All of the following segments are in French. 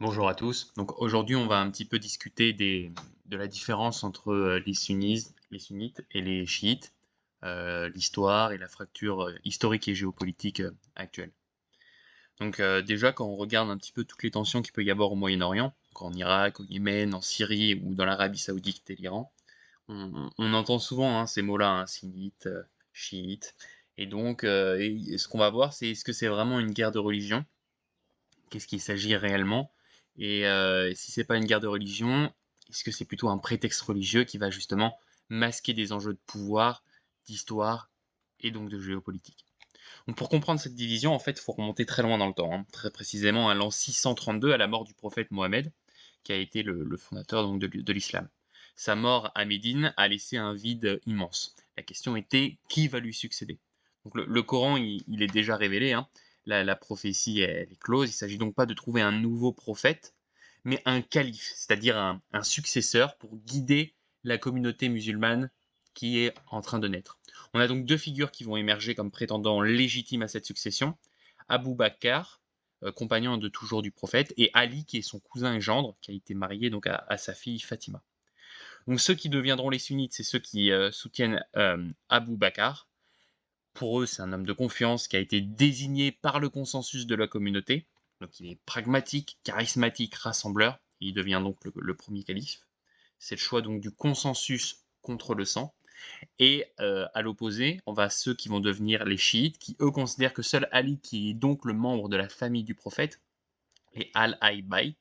Bonjour à tous. Donc aujourd'hui, on va un petit peu discuter de la différence entre les sunnites et les chiites, l'histoire et la fracture historique et géopolitique actuelle. Donc déjà, quand on regarde un petit peu toutes les tensions qu'il peut y avoir au Moyen-Orient, donc en Irak, au Yémen, en Syrie ou dans l'Arabie Saoudite et l'Iran, on entend souvent ces mots-là, sunnite, chiite. Et donc, ce qu'on va voir, c'est est-ce que c'est vraiment une guerre de religion? Qu'est-ce qu'il s'agit réellement? Et si c'est pas une guerre de religion, est-ce que c'est plutôt un prétexte religieux qui va justement masquer des enjeux de pouvoir, d'histoire et donc de géopolitique? Donc pour comprendre cette division, en fait, il faut remonter très loin dans le temps, très précisément à l'an 632, à la mort du prophète Mohammed, qui a été le fondateur donc, de l'islam. Sa mort à Médine a laissé un vide immense. La question était qui va lui succéder? Donc le Coran, il est déjà révélé, la prophétie elle est close. Il ne s'agit donc pas de trouver un nouveau prophète, mais un calife, c'est-à-dire un successeur pour guider la communauté musulmane qui est en train de naître. On a donc deux figures qui vont émerger comme prétendants légitimes à cette succession. Abu Bakr, compagnon de toujours du prophète, et Ali, qui est son cousin et gendre, qui a été marié donc à sa fille Fatima. Donc ceux qui deviendront les sunnites, c'est ceux qui soutiennent Abu Bakr. Pour eux, c'est un homme de confiance qui a été désigné par le consensus de la communauté. Donc il est pragmatique, charismatique, rassembleur. Il devient donc le premier calife. C'est le choix donc du consensus contre le sang. Et à l'opposé, on va ceux qui vont devenir les chiites, qui eux considèrent que seul Ali, qui est donc le membre de la famille du prophète, et Al-Haybayt,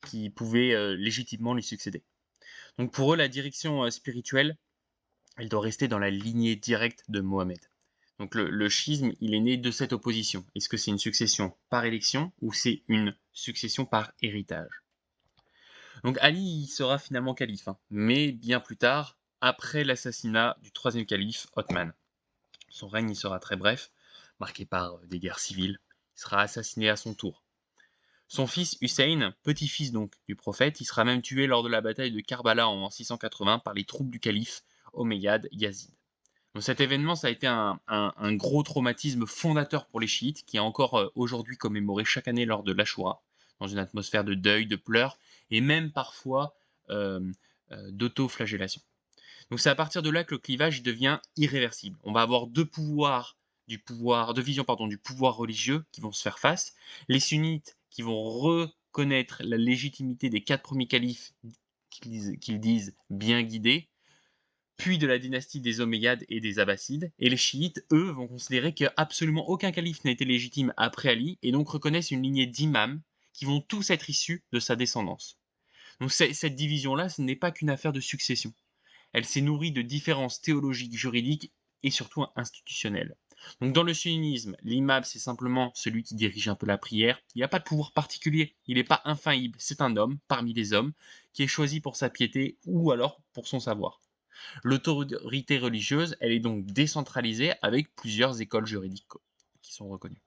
qui pouvait légitimement lui succéder. Donc pour eux, la direction spirituelle, elle doit rester dans la lignée directe de Mohammed. Donc le schisme, il est né de cette opposition. Est-ce que c'est une succession par élection ou c'est une succession par héritage? Donc Ali il sera finalement calife, mais bien plus tard, après l'assassinat du troisième calife, Othman. Son règne il sera très bref, marqué par des guerres civiles. Il sera assassiné à son tour. Son fils Hussein, petit-fils donc du prophète, il sera même tué lors de la bataille de Karbala en 680 par les troupes du calife Omeyyade Yazid. Donc cet événement, ça a été un gros traumatisme fondateur pour les chiites, qui est encore aujourd'hui commémoré chaque année lors de l'Ashura, dans une atmosphère de deuil, de pleurs, et même parfois euh, d'auto-flagellation. Donc c'est à partir de là que le clivage devient irréversible. On va avoir deux visions du pouvoir religieux qui vont se faire face. Les sunnites qui vont reconnaître la légitimité des quatre premiers califes qu'ils disent bien guidés, puis de la dynastie des Omeyyades et des Abbassides. Et les chiites, eux, vont considérer qu'absolument aucun calife n'a été légitime après Ali, et donc reconnaissent une lignée d'imams qui vont tous être issus de sa descendance. Donc cette division-là, ce n'est pas qu'une affaire de succession. Elle s'est nourrie de différences théologiques, juridiques et surtout institutionnelles. Donc dans le sunnisme, l'imam c'est simplement celui qui dirige un peu la prière. Il n'y a pas de pouvoir particulier, il n'est pas infaillible, c'est un homme parmi les hommes qui est choisi pour sa piété ou alors pour son savoir. L'autorité religieuse, elle est donc décentralisée avec plusieurs écoles juridiques qui sont reconnues.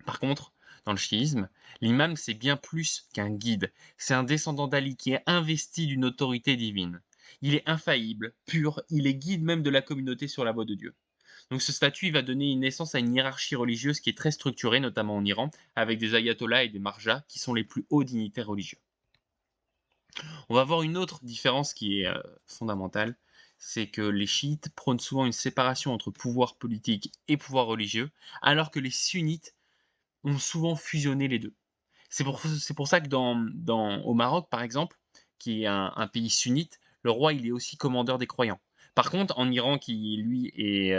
Par contre, dans le chiisme, l'imam c'est bien plus qu'un guide, c'est un descendant d'Ali qui est investi d'une autorité divine. Il est infaillible, pur, il est guide même de la communauté sur la voie de Dieu. Donc ce statut il va donner une naissance à une hiérarchie religieuse qui est très structurée, notamment en Iran, avec des ayatollahs et des marjas qui sont les plus hauts dignitaires religieux. On va voir une autre différence qui est fondamentale, c'est que les chiites prônent souvent une séparation entre pouvoir politique et pouvoir religieux, alors que les sunnites ont souvent fusionné les deux. C'est pour ça que au Maroc, par exemple, qui est un pays sunnite, le roi il est aussi commandeur des croyants. Par contre, en Iran, qui lui est,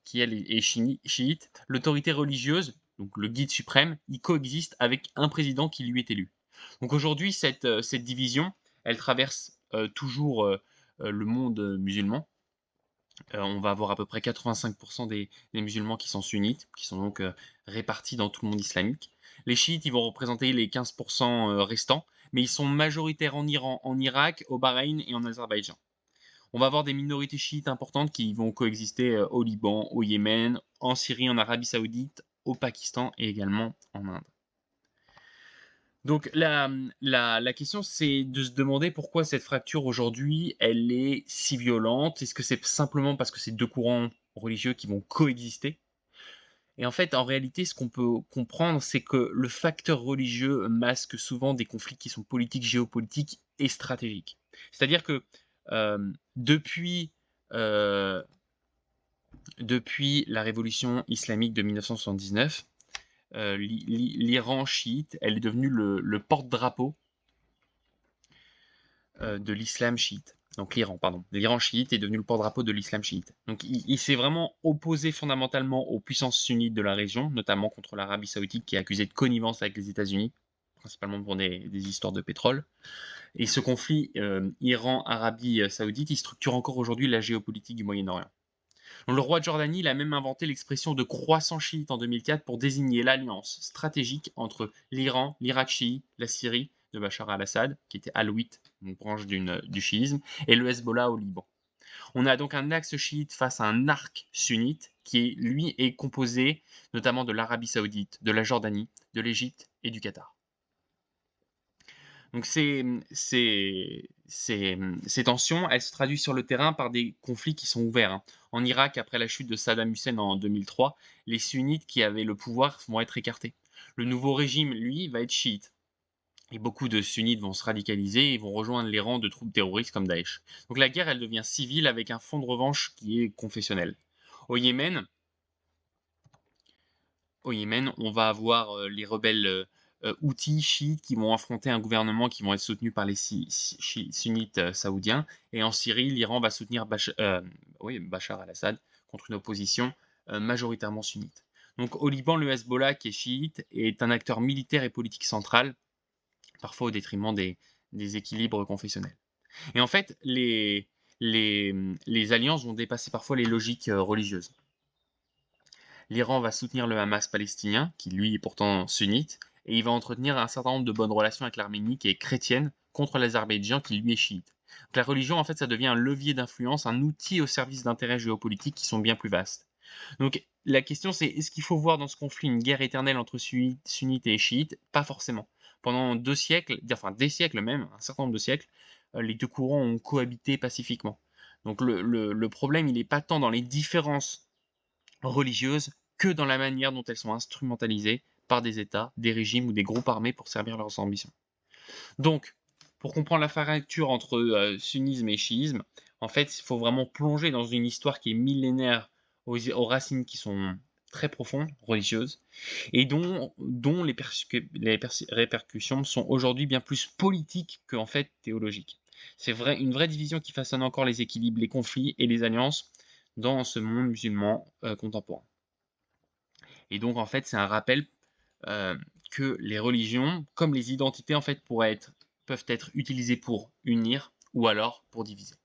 qui elle est chiite, l'autorité religieuse, donc le guide suprême, il coexiste avec un président qui lui est élu. Donc aujourd'hui, cette division, elle traverse toujours le monde musulman. On va avoir à peu près 85% des musulmans qui sont sunnites, qui sont donc répartis dans tout le monde islamique. Les chiites, ils vont représenter les 15% restants, mais ils sont majoritaires en Iran, en Irak, au Bahreïn et en Azerbaïdjan. On va avoir des minorités chiites importantes qui vont coexister au Liban, au Yémen, en Syrie, en Arabie Saoudite, au Pakistan et également en Inde. Donc la question, c'est de se demander pourquoi cette fracture aujourd'hui, elle est si violente. Est-ce que c'est simplement parce que c'est deux courants religieux qui vont coexister? Et en fait, en réalité, ce qu'on peut comprendre, c'est que le facteur religieux masque souvent des conflits qui sont politiques, géopolitiques et stratégiques. C'est-à-dire que depuis, euh, depuis la révolution islamique de 1979, l'Iran chiite, elle est devenue le porte-drapeau de l'islam chiite. Donc l'Iran, pardon. L'Iran chiite est devenu le porte-drapeau de l'islam chiite. Donc il s'est vraiment opposé fondamentalement aux puissances sunnites de la région, notamment contre l'Arabie saoudite qui est accusée de connivence avec les États-Unis, principalement pour des histoires de pétrole. Et ce conflit Iran-Arabie saoudite, il structure encore aujourd'hui la géopolitique du Moyen-Orient. Le roi de Jordanie il a même inventé l'expression de croissant chiite en 2004 pour désigner l'alliance stratégique entre l'Iran, l'Irak chiite, la Syrie de Bachar al-Assad, qui était alawite, une branche du chiisme, et le Hezbollah au Liban. On a donc un axe chiite face à un arc sunnite qui, lui, est composé notamment de l'Arabie saoudite, de la Jordanie, de l'Égypte et du Qatar. Donc ces tensions, elles se traduisent sur le terrain par des conflits qui sont ouverts, hein. En Irak, après la chute de Saddam Hussein en 2003, les sunnites qui avaient le pouvoir vont être écartés. Le nouveau régime, lui, va être chiite. Et beaucoup de sunnites vont se radicaliser et vont rejoindre les rangs de troupes terroristes comme Daesh. Donc la guerre, elle devient civile avec un fond de revanche qui est confessionnel. Au Yémen, on va avoir les rebelles houthis, chiites, qui vont affronter un gouvernement qui vont être soutenus par les sunnites saoudiens. Et en Syrie, l'Iran va soutenir Bachar al-Assad contre une opposition majoritairement sunnite. Donc au Liban, le Hezbollah, qui est chiite, est un acteur militaire et politique central, parfois au détriment des équilibres confessionnels. Et en fait, les alliances vont dépasser parfois les logiques religieuses. L'Iran va soutenir le Hamas palestinien, qui lui est pourtant sunnite, et il va entretenir un certain nombre de bonnes relations avec l'Arménie, qui est chrétienne, contre l'Azerbaïdjan, qui lui est chiite. Donc la religion, en fait, ça devient un levier d'influence, un outil au service d'intérêts géopolitiques qui sont bien plus vastes. Donc la question, c'est est-ce qu'il faut voir dans ce conflit une guerre éternelle entre sunnites et chiites? Pas forcément. Pendant 2 siècles, enfin des siècles même, un certain nombre de siècles, les deux courants ont cohabité pacifiquement. Donc le problème, il n'est pas tant dans les différences religieuses que dans la manière dont elles sont instrumentalisées par des États, des régimes ou des groupes armés pour servir leurs ambitions. Donc, pour comprendre la fracture entre sunnisme et chiisme, en fait, il faut vraiment plonger dans une histoire qui est millénaire, aux racines qui sont très profondes, religieuses, et dont les répercussions sont aujourd'hui bien plus politiques qu'en fait théologiques. C'est une vraie division qui façonne encore les équilibres, les conflits et les alliances dans ce monde musulman contemporain. Et donc, en fait, c'est un rappel que les religions, comme les identités, en fait, peuvent être utilisées pour unir ou alors pour diviser.